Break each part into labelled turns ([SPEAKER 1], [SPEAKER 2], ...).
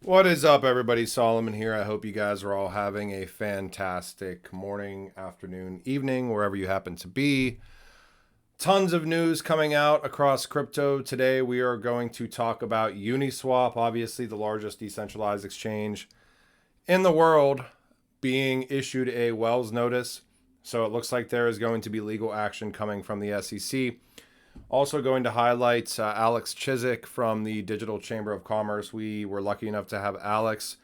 [SPEAKER 1] What is up, everybody? Solomon here. I hope you guys are all having a fantastic morning, afternoon, evening, wherever you happen to be. Tons of news coming out across crypto. Today, we are going to talk about Uniswap, obviously the largest decentralized exchange in the world, being issued a Wells notice. So it looks like there is going to be legal action coming from the SEC. Also going to highlight Alex Chiswick from the Digital Chamber of Commerce. We were lucky enough to have Alex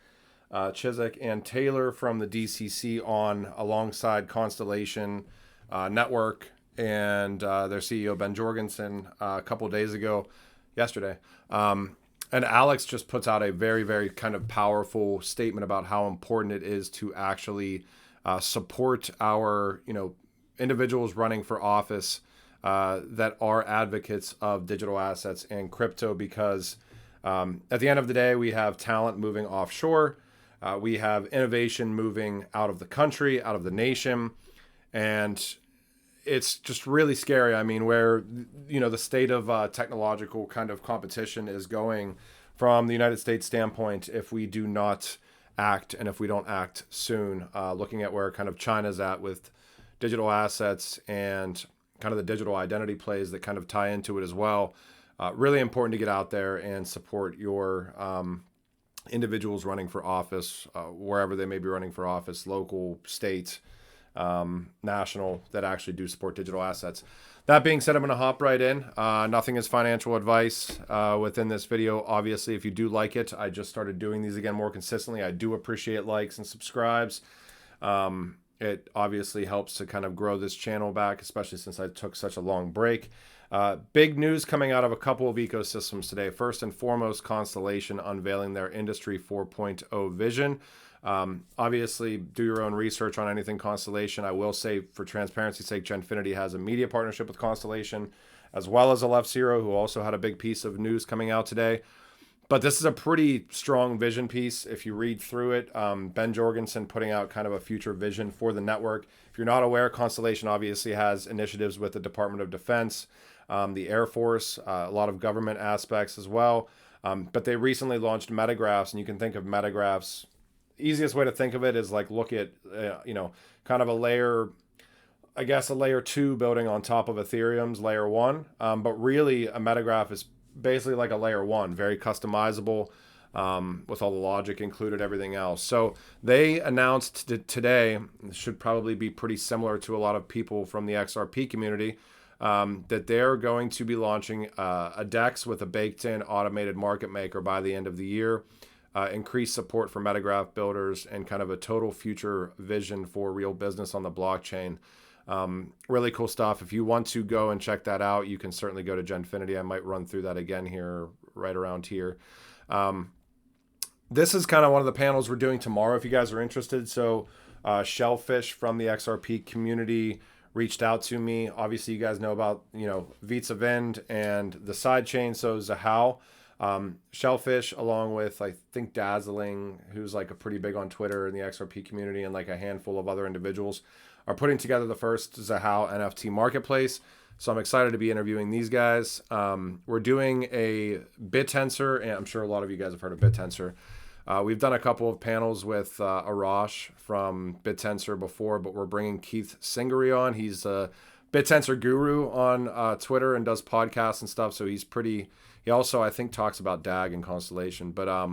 [SPEAKER 1] Chiswick and Taylor from the DCC on alongside Constellation Network and their CEO Ben Jorgensen a couple of days ago, yesterday. And Alex just puts out a very, very kind of powerful statement about how important it is to actually support our, individuals running for office that are advocates of digital assets and crypto, because at the end of the day, we have talent moving offshore. We have innovation moving out of the country, out of the nation. And it's just really scary. I mean, where, the state of technological kind of competition is going from the United States standpoint if we do not act and if we don't act soon, looking at where kind of China's at with digital assets and kind of the digital identity plays that kind of tie into it as well. Really important to get out there and support your individuals running for office, wherever they may be running for office, local, state, national, that actually do support digital assets. That being said, I'm going to hop right in. Nothing is financial advice within this video. Obviously, if you do like it, I just started doing these again more consistently. I do appreciate likes and subscribes. It obviously helps to kind of grow this channel back, especially since I took such a long break. Big news coming out of a couple of ecosystems today. First and foremost, Constellation unveiling their Industry 4.0 vision. Obviously, do your own research on anything Constellation. I will say, for transparency's sake, Genfinity has a media partnership with Constellation, as well as Aleph Zero, who also had a big piece of news coming out today. But this is a pretty strong vision piece. If you read through it, Ben Jorgensen putting out kind of a future vision for the network. If you're not aware, Constellation obviously has initiatives with the Department of Defense, the Air Force, a lot of government aspects as well. But they recently launched metagraphs, and you can think of metagraphs. Easiest way to think of it is like look at, kind of a layer, I guess a layer 2 building on top of Ethereum's layer 1. But really a metagraph is basically like a layer 1, very customizable, with all the logic included, everything else. So they announced today, should probably be pretty similar to a lot of people from the XRP community, that they're going to be launching a DEX with a baked-in automated market maker by the end of the year, increased support for metagraph builders, and kind of a total future vision for real business on the blockchain. Really cool stuff. If you want to go and check that out, you can certainly go to Genfinity. I might run through that again here, right around here. This is kind of one of the panels we're doing tomorrow if you guys are interested. So Shellfish from the XRP community reached out to me. Obviously, you guys know about, Vita Vind and the sidechain, so Zahao. Shellfish, along with I think Dazzling, who's like a pretty big on Twitter in the XRP community, and like a handful of other individuals, are putting together the first Zahao NFT marketplace. So I'm excited to be interviewing these guys. We're doing a BitTensor, and I'm sure a lot of you guys have heard of BitTensor. We've done a couple of panels with Arash from BitTensor before, but we're bringing Keith Singery on. He's a BitTensor guru on Twitter and does podcasts and stuff. So he also, I think, talks about DAG and Constellation. But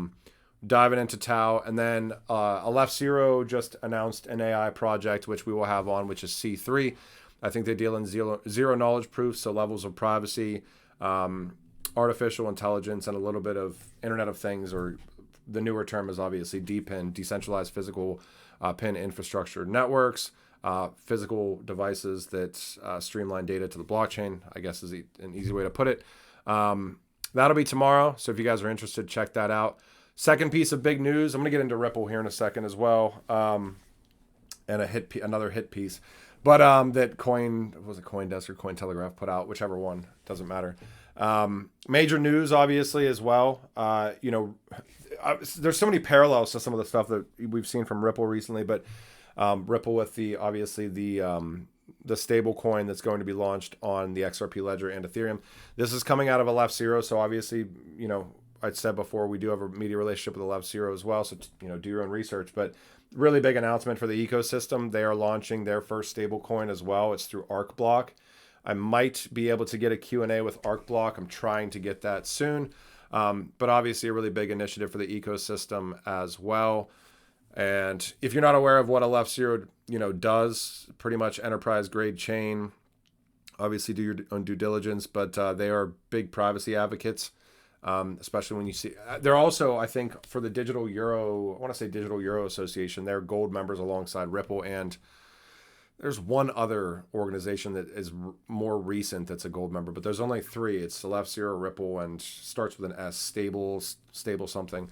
[SPEAKER 1] diving into Tau. And then Aleph Zero just announced an AI project, which we will have on, which is C3. I think they deal in zero knowledge proofs, so levels of privacy, artificial intelligence, and a little bit of Internet of Things, or the newer term is obviously DPIN, decentralized physical pin infrastructure networks, physical devices that streamline data to the blockchain, I guess is an easy way to put it. That'll be tomorrow, so if you guys are interested, check that out. Second piece of big news, I'm going to get into Ripple here in a second as well, and another hit piece. But that CoinDesk or Cointelegraph put out, whichever one, doesn't matter. Major news, obviously, as well. There's so many parallels to some of the stuff that we've seen from Ripple recently, but Ripple with the stable coin that's going to be launched on the XRP ledger and Ethereum. This is coming out of Aleph Zero, so obviously, I said before, we do have a media relationship with Aleph Zero as well. So, do your own research. But really big announcement for the ecosystem. They are launching their first stablecoin as well. It's through ArcBlock. I might be able to get a Q&A with ArcBlock. I'm trying to get that soon. But obviously a really big initiative for the ecosystem as well. And if you're not aware of what Aleph Zero, does, pretty much enterprise grade chain, obviously do your own due diligence, but they are big privacy advocates, especially when you see, they're also, I think, for the Digital Euro Association, they're gold members alongside Ripple, and there's one other organization that is more recent that's a gold member, but there's only three. It's Aleph Zero, Ripple, and starts with an S, stable something.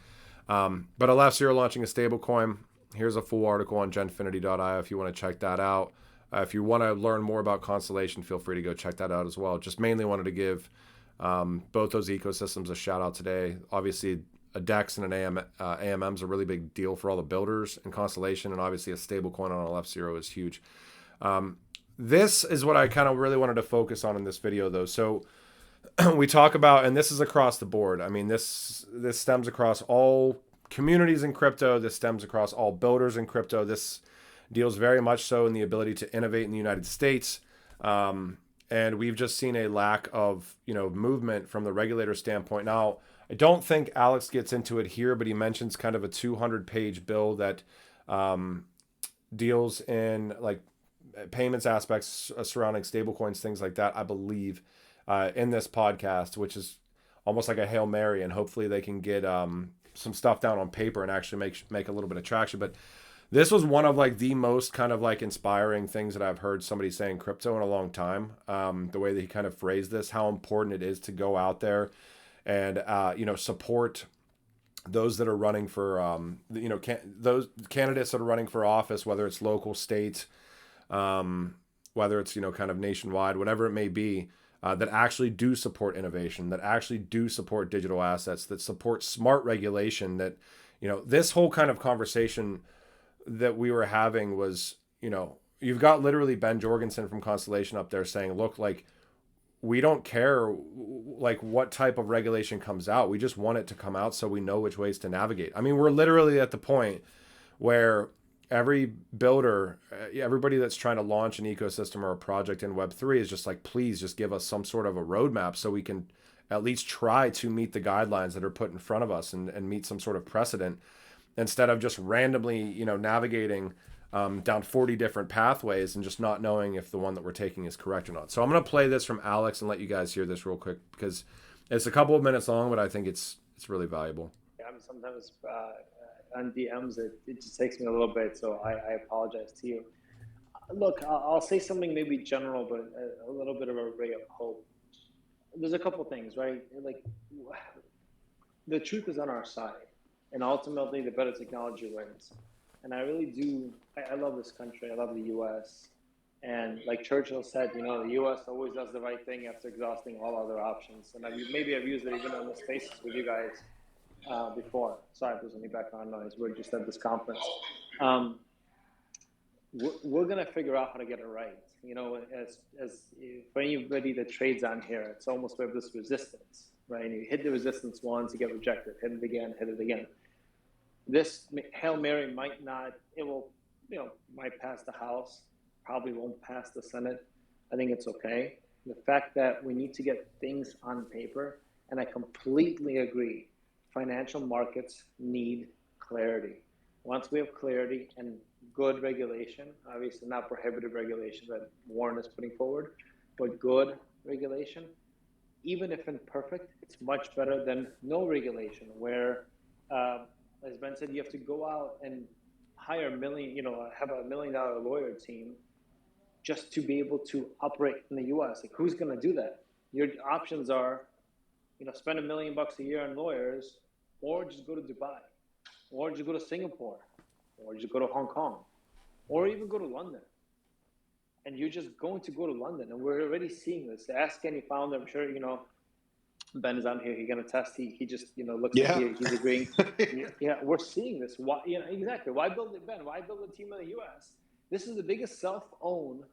[SPEAKER 1] But Aleph Zero launching a stable coin. Here's a full article on Genfinity.io if you want to check that out. If you want to learn more about Constellation, feel free to go check that out as well. Just mainly wanted to give both those ecosystems a shout out today. Obviously, a DEX and an AMM is a really big deal for all the builders in Constellation, and obviously a stable coin on Aleph Zero is huge. This is what I kind of really wanted to focus on in this video, though. So we talk about, and this is across the board. I mean, this stems across all communities in crypto. This stems across all builders in crypto. This deals very much so in the ability to innovate in the United States. And we've just seen a lack of, movement from the regulator standpoint. Now, I don't think Alex gets into it here, but he mentions kind of a 200-page bill that deals in like payments aspects surrounding stablecoins, things like that, I believe, in this podcast, which is almost like a Hail Mary, and hopefully they can get some stuff down on paper and actually make a little bit of traction. But this was one of like the most kind of like inspiring things that I've heard somebody say in crypto in a long time. The way that he kind of phrased this, how important it is to go out there and support those that are running for those candidates that are running for office, whether it's local, state, whether it's kind of nationwide, whatever it may be, that actually do support innovation, that actually do support digital assets, that support smart regulation. That this whole kind of conversation that we were having was, you've got literally Ben Jorgensen from Constellation up there saying, look, like, we don't care like what type of regulation comes out. We just want it to come out so we know which ways to navigate. I mean, we're literally at the point where every builder, everybody that's trying to launch an ecosystem or a project in Web3 is just like, please just give us some sort of a roadmap so we can at least try to meet the guidelines that are put in front of us and meet some sort of precedent, instead of just randomly, navigating down 40 different pathways and just not knowing if the one that we're taking is correct or not. So I'm going to play this from Alex and let you guys hear this real quick, because it's a couple of minutes long, but I think it's really valuable.
[SPEAKER 2] I'm sometimes on DMs, it just takes me a little bit, so I apologize to you. Look, I'll say something maybe general, but a little bit of a ray of hope. There's a couple things, right? Like, the truth is on our side, and ultimately the better technology wins. And I really do, I love this country, I love the US. And like Churchill said, the US always does the right thing after exhausting all other options. And maybe I've used it even in the spaces with you guys before. Sorry if there's any background noise, we're just at this conference. We're gonna figure out how to get it right. As for anybody that trades on here, it's almost we have this resistance, right? And you hit the resistance once, you get rejected, hit it again. This Hail Mary might pass the House, probably won't pass the Senate. I think it's okay. The fact that we need to get things on paper, and I completely agree, financial markets need clarity. Once we have clarity and good regulation, obviously not prohibitive regulation that Warren is putting forward, but good regulation, even if imperfect, it's much better than no regulation where, as Ben said, you have to go out and hire have a $1 million lawyer team just to be able to operate in the US. Like, who's going to do that? Your options are, spend $1 million a year on lawyers, or just go to Dubai, or just go to Singapore, or just go to Hong Kong, or even go to London. And you're just going to go to London, and we're already seeing this. Ask any founder, I'm sure, Ben is on here. He's gonna test. He just looks like he's agreeing. Yeah, we're seeing this. Why? Exactly. Why build it, Ben? Why build a team in the U.S.? This is the biggest self-own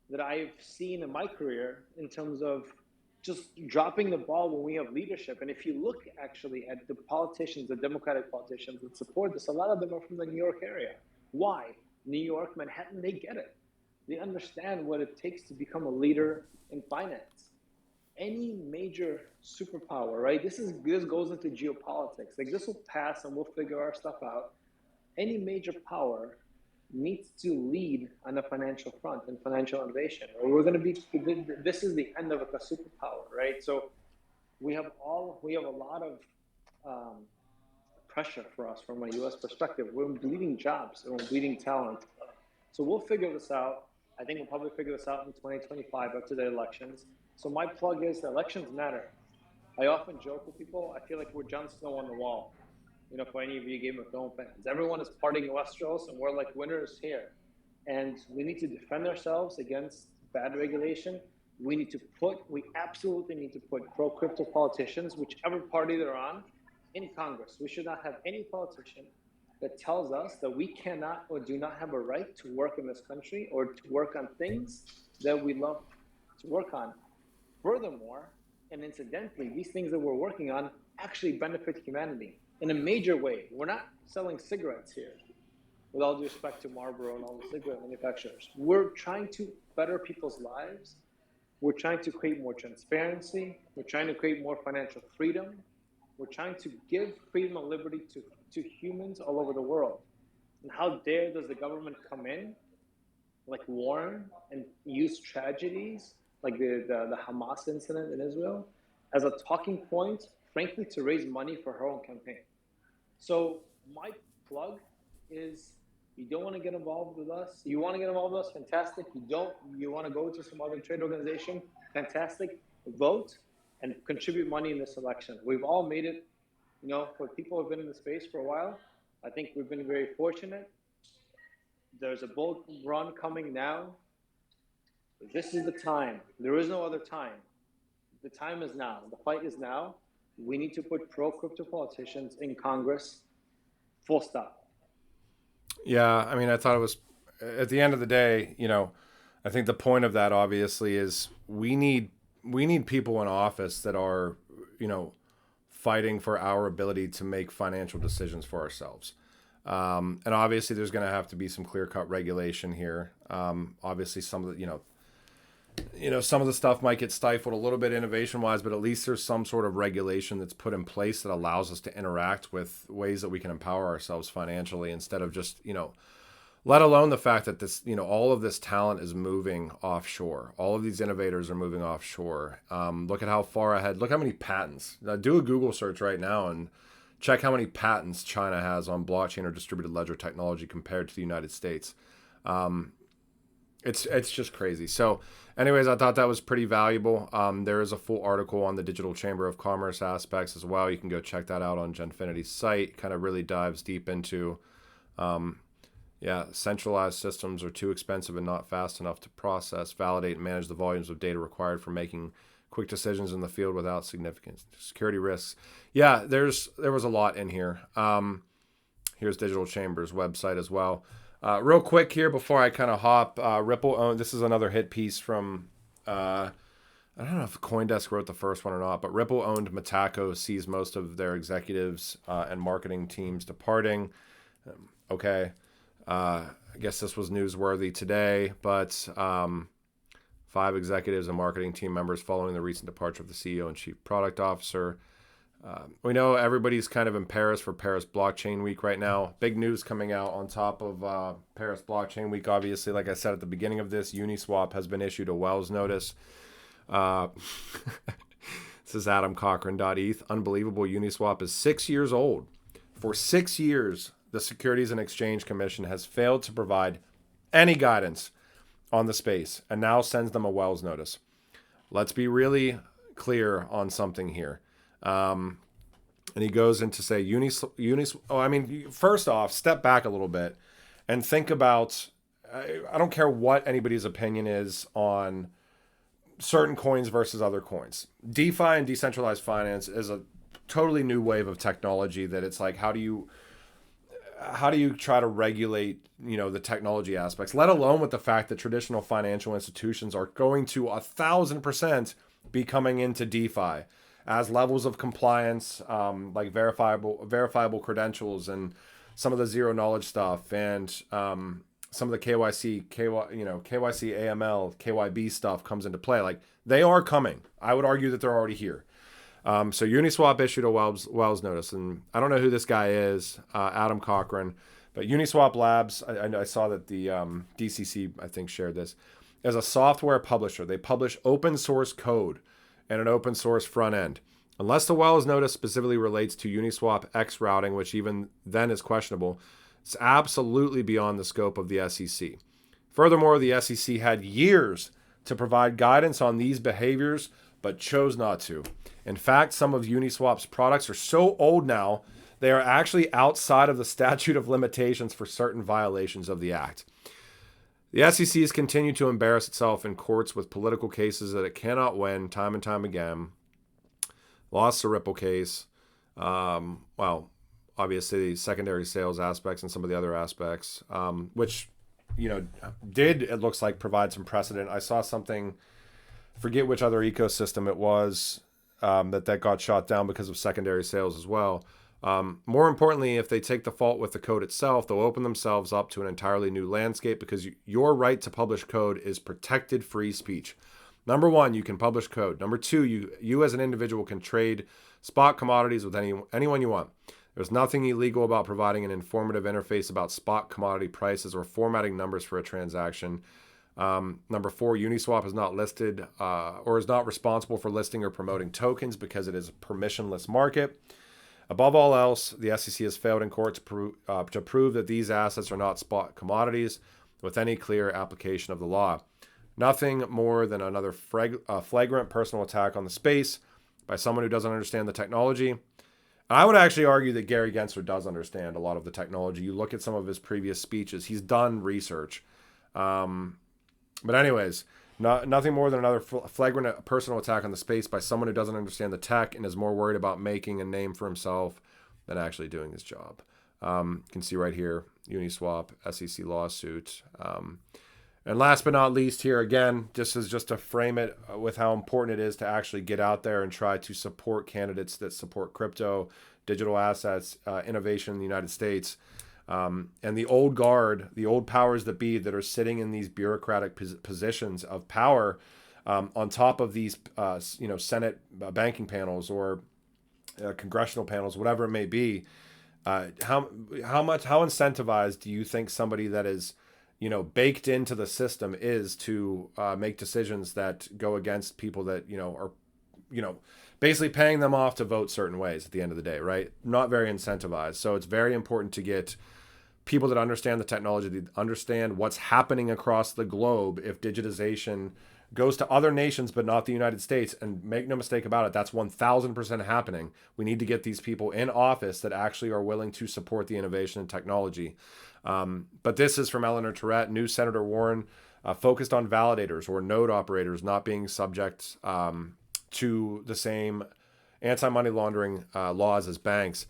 [SPEAKER 2] that I've seen in my career in terms of just dropping the ball when we have leadership. And if you look actually at the politicians, the Democratic politicians that support this, a lot of them are from the New York area. Why? New York, Manhattan, they get it. They understand what it takes to become a leader in finance. Any major superpower, right? This goes into geopolitics. Like this will pass and we'll figure our stuff out. Any major power needs to lead on the financial front and financial innovation, or we're going to be, this is the end of a superpower, right? So we have a lot of pressure for us from a U.S. perspective. We're bleeding jobs and we're bleeding talent. So we'll figure this out. I think we'll probably figure this out in 2025 after the elections. So my plug is the elections matter. I often joke with people, I feel like we're Jon Snow on the wall. For any of you Game of Thrones fans, everyone is partying in Westeros and we're like winners here. And we need to defend ourselves against bad regulation. We absolutely need to put pro-crypto politicians, whichever party they're on, in Congress. We should not have any politician that tells us that we cannot or do not have a right to work in this country or to work on things that we love to work on. Furthermore, and incidentally, these things that we're working on actually benefit humanity in a major way. We're not selling cigarettes here, with all due respect to Marlboro and all the cigarette manufacturers. We're trying to better people's lives. We're trying to create more transparency. We're trying to create more financial freedom. We're trying to give freedom and liberty to humans all over the world. And how dare does the government come in, like Warren, and use tragedies like the Hamas incident in Israel as a talking point, frankly, to raise money for her own campaign. So my plug is, you don't want to get involved with us. You want to get involved with us, fantastic. You want to go to some other trade organization, fantastic. Vote and contribute money in this election. We've all made it, for people who have been in the space for a while. I think we've been very fortunate. There's a bull run coming now. This is the time. There is no other time. The time is now. The fight is now. We need to put pro-crypto politicians in Congress. Full stop.
[SPEAKER 1] Yeah, I mean, I thought it was, at the end of the day, I think the point of that obviously is we need people in office that are, fighting for our ability to make financial decisions for ourselves. And obviously there's going to have to be some clear-cut regulation here. Obviously some of the, some of the stuff might get stifled a little bit innovation-wise, but at least there's some sort of regulation that's put in place that allows us to interact with ways that we can empower ourselves financially instead of just, let alone the fact that this, all of this talent is moving offshore. All of these innovators are moving offshore. Look at how far ahead. Look how many patents. Now, do a Google search right now and check how many patents China has on blockchain or distributed ledger technology compared to the United States. It's just crazy. So anyways, I thought that was pretty valuable. There is a full article on the Digital Chamber of Commerce aspects as well. You can go check that out on Genfinity's site. Kind of really dives deep into, centralized systems are too expensive and not fast enough to process, validate, and manage the volumes of data required for making quick decisions in the field without significant security risks. Yeah, there was a lot in here. Here's Digital Chamber's website as well. Real quick here before I kind of hop, Ripple owned, this is another hit piece from, I don't know if CoinDesk wrote the first one or not, but Ripple owned Metaco sees most of their executives and marketing teams departing. Okay. I guess this was newsworthy today, but 5 executives and marketing team members following the recent departure of the CEO and chief product officer. We know everybody's kind of in Paris for Paris Blockchain Week right now. Big news coming out on top of Paris Blockchain Week. Obviously, like I said at the beginning of this, Uniswap has been issued a Wells notice. This is Adam Cochran.eth. Unbelievable. Uniswap is 6 years old. For 6 years, the Securities and Exchange Commission has failed to provide any guidance on the space and now sends them a Wells notice. Let's be really clear on something here. And he goes into say first off, step back a little bit and think about, I don't care what anybody's opinion is on certain coins versus other coins. DeFi and decentralized finance is a totally new wave of technology that it's like, how do you try to regulate, the technology aspects, let alone with the fact that traditional financial institutions are going to 1,000% be coming into DeFi as levels of compliance, like verifiable credentials and some of the zero knowledge stuff and some of the KYC, AML, KYB stuff comes into play. Like they are coming. I would argue that they're already here. So Uniswap issued a Wells notice, and I don't know who this guy is, Adam Cochran, but Uniswap Labs. I saw that the DCC I think shared this as a software publisher. They publish open source code and an open source front end. Unless the Wells notice specifically relates to Uniswap X routing, which even then is questionable, it's absolutely beyond the scope of the SEC. Furthermore, the SEC had years to provide guidance on these behaviors, but chose not to. In fact, some of Uniswap's products are so old now, they are actually outside of the statute of limitations for certain violations of the act. The SEC has continued to embarrass itself in courts with political cases that it cannot win time and time again. Lost the Ripple case. Well, obviously secondary sales aspects and some of the other aspects, which, did, it looks like, provide some precedent. I saw something, forget which other ecosystem it was, that got shot down because of secondary sales as well. More importantly, if they take the fault with the code itself, they'll open themselves up to an entirely new landscape because your right to publish code is protected free speech. Number one, you can publish code. Number two, you as an individual can trade spot commodities with anyone you want. There's nothing illegal about providing an informative interface about spot commodity prices or formatting numbers for a transaction. Number four, Uniswap is not listed or is not responsible for listing or promoting tokens because it is a permissionless market. Above all else, the SEC has failed in court to prove that these assets are not spot commodities with any clear application of the law. Nothing more than another flagrant personal attack on the space by someone who doesn't understand the technology. I would actually argue that Gary Gensler does understand a lot of the technology. You look at some of his previous speeches, he's done research. But anyways, nothing more than another flagrant personal attack on the space by someone who doesn't understand the tech and is more worried about making a name for himself than actually doing his job. You can see right here, Uniswap, SEC lawsuit. And last but not least here, again, just to frame it with how important it is to actually get out there and try to support candidates that support crypto, digital assets, innovation in the United States. And the old guard, the old powers that be that are sitting in these bureaucratic positions of power on top of these, Senate banking panels or congressional panels, whatever it may be. How incentivized do you think somebody that is baked into the system is to make decisions that go against people that, are, basically paying them off to vote certain ways at the end of the day, right? Not very incentivized. So it's very important to get people that understand the technology, that understand what's happening across the globe if digitization goes to other nations but not the United States. And make no mistake about it, that's 1000% happening. We need to get these people in office that actually are willing to support the innovation and technology. But this is from Eleanor Tourette, new Senator Warren, focused on validators or node operators not being subject to the same anti-money laundering laws as banks.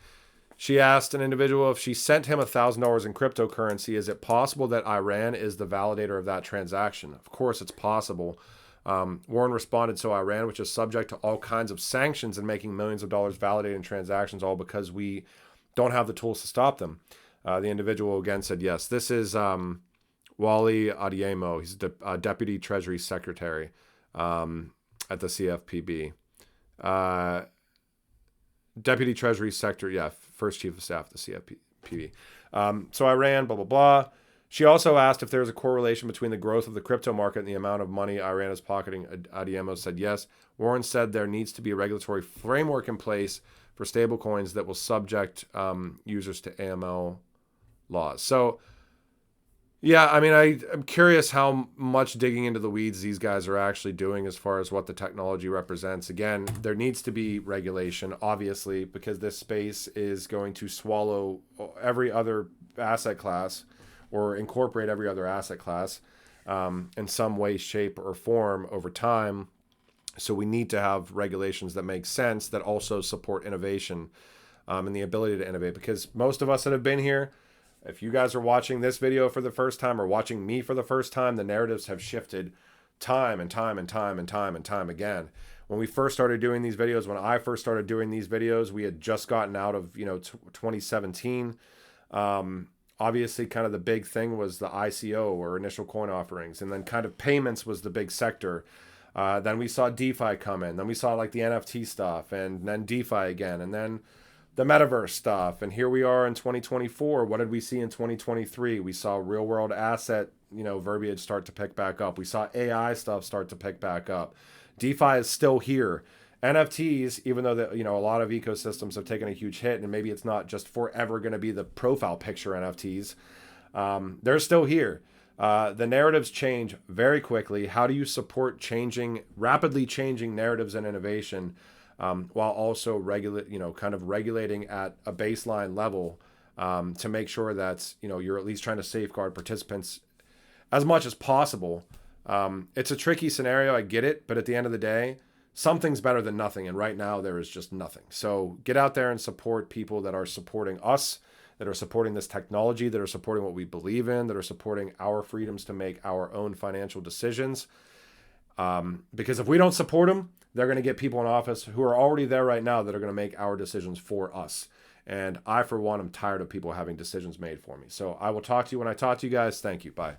[SPEAKER 1] She asked an individual if she sent him $1,000 in cryptocurrency, is it possible that Iran is the validator of that transaction? Of course, it's possible. Warren responded, so Iran, which is subject to all kinds of sanctions and making millions of dollars validating transactions, all because we don't have the tools to stop them. The individual again said, yes, this is Wally Adeyemo. He's Deputy Treasury Secretary at the CFPB. Deputy Treasury Secretary, first Chief of Staff at the CFPB. So Iran, blah, blah, blah. She also asked if there's a correlation between the growth of the crypto market and the amount of money Iran is pocketing. Adeyemo said yes. Warren said there needs to be a regulatory framework in place for stablecoins that will subject users to AML laws. So, yeah, I mean, I'm curious how much digging into the weeds these guys are actually doing as far as what the technology represents. Again, there needs to be regulation, obviously, because this space is going to swallow every other asset class or incorporate every other asset class in some way, shape, or form over time. So we need to have regulations that make sense, that also support innovation and the ability to innovate. Because most of us that have been here, if you guys are watching this video for the first time or watching me for the first time, the narratives have shifted time and time and time and time and time again. When we first started doing these videos, when I first started doing these videos, we had just gotten out of 2017. Obviously, kind of the big thing was the ICO, or initial coin offerings, and then kind of payments was the big sector. Then we saw DeFi come in. Then we saw like the NFT stuff, and then DeFi again, and then the metaverse stuff. And here we are in 2024. What did we see in 2023? We saw real world asset, verbiage start to pick back up. We saw AI stuff start to pick back up. DeFi is still here. NFTs, even though a lot of ecosystems have taken a huge hit, and maybe it's not just forever going to be the profile picture NFTs, they're still here. The narratives change very quickly. How do you support rapidly changing narratives and innovation, while also regulating at a baseline level, to make sure that you're at least trying to safeguard participants as much as possible. It's a tricky scenario, I get it, but at the end of the day, something's better than nothing, and right now there is just nothing. So get out there and support people that are supporting us, that are supporting this technology, that are supporting what we believe in, that are supporting our freedoms to make our own financial decisions. Because if we don't support them, they're going to get people in office who are already there right now that are going to make our decisions for us. And I, for one, am tired of people having decisions made for me. So I will talk to you when I talk to you guys. Thank you. Bye.